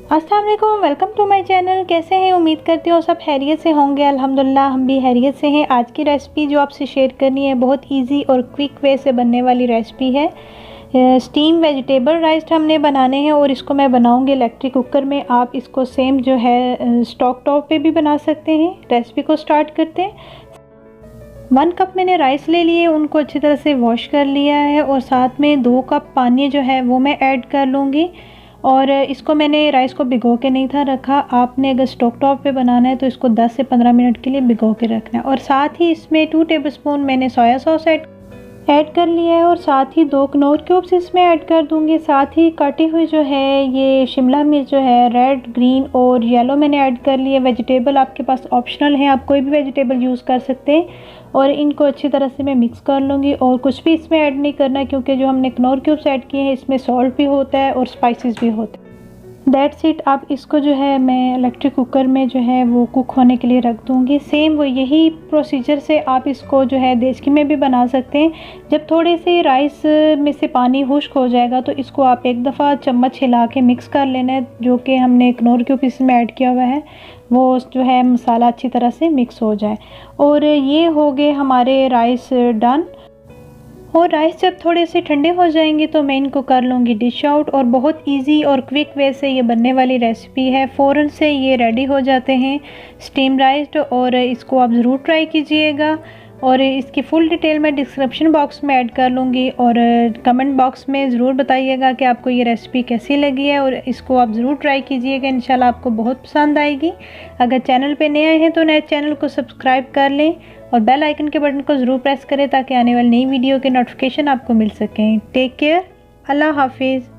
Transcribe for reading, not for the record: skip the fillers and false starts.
अस्सलाम वालेकुम, welcome to my channel. कैसे हैं? उम्मीद करती हूँ सब खैरियत से होंगे। अल्हम्दुलिल्लाह हम भी खैरियत से हैं। आज की रेसिपी जो आपसे शेयर करनी है बहुत इजी और क्विक वे से बनने वाली रेसिपी है। स्टीम वेजिटेबल राइस हमने बनाने हैं और इसको मैं बनाऊंगी इलेक्ट्रिक कुकर में। आप इसको सेम जो है स्टॉक टॉप पे भी बना सकते हैं। रेसिपी को स्टार्ट करते हैं। 1 कप मैंने राइस ले लिए, उनको अच्छी तरह से वॉश कर लिया है और साथ में 2 कप पानी जो है वो मैं ऐड कर लूँगी। और इसको मैंने राइस को भिगो के नहीं था रखा। आपने अगर स्टोव टॉप पे बनाना है तो इसको 10 से 15 मिनट के लिए भिगो के रखना है। और साथ ही इसमें 2 टेबलस्पून मैंने सोया सॉस ऐड कर लिया है और साथ ही 2 कनौर क्यूब्स इसमें ऐड कर दूंगी। साथ ही कटी हुई जो है ये शिमला मिर्च जो है रेड, ग्रीन और येलो मैंने ऐड कर लिया। वेजिटेबल आपके पास ऑप्शनल है, आप कोई भी वेजिटेबल यूज़ कर सकते हैं। और इनको अच्छी तरह से मैं मिक्स कर लूँगी और कुछ भी इसमें ऐड नहीं करना क्योंकि जो हमने कनौर क्यूब्स ऐड किए हैं इसमें सॉल्ट भी होता है और स्पाइसेस भी होते हैं। That's it. अब इसको जो है मैं इलेक्ट्रिक कुकर में जो है वो कुक होने के लिए रख दूँगी। सेम वो यही प्रोसीजर से आप इसको जो है देचकी में भी बना सकते हैं। जब थोड़े से राइस में से पानी खुश्क हो जाएगा तो इसको आप एक दफ़ा चम्मच हिला के मिक्स कर लेना है। जो कि हमने कनौर क्यूब इसमें ऐड किया हुआ है वो जो है मसाला अच्छी तरह से मिक्स हो जाए। और ये हो गए हमारे राइस डन। और राइस जब थोड़े से ठंडे हो जाएंगे तो मैं इनको कर लूँगी डिश आउट। और बहुत इजी और क्विक वे से ये बनने वाली रेसिपी है। फ़ौरन से ये रेडी हो जाते हैं स्टीम राइस। और इसको आप ज़रूर ट्राई कीजिएगा। और इसकी फुल डिटेल मैं डिस्क्रिप्शन बॉक्स में ऐड कर लूँगी और कमेंट बॉक्स में ज़रूर बताइएगा कि आपको ये रेसिपी कैसी लगी है। और इसको आप ज़रूर ट्राई कीजिएगा, इंशाल्लाह आपको बहुत पसंद आएगी। अगर चैनल पे नए आए हैं तो नए चैनल को सब्सक्राइब कर लें और बेल आइकन के बटन को ज़रूर प्रेस करें ताकि आने वाली नई वीडियो के नोटिफिकेशन आपको मिल सकें। टेक केयर, अल्लाह हाफिज़।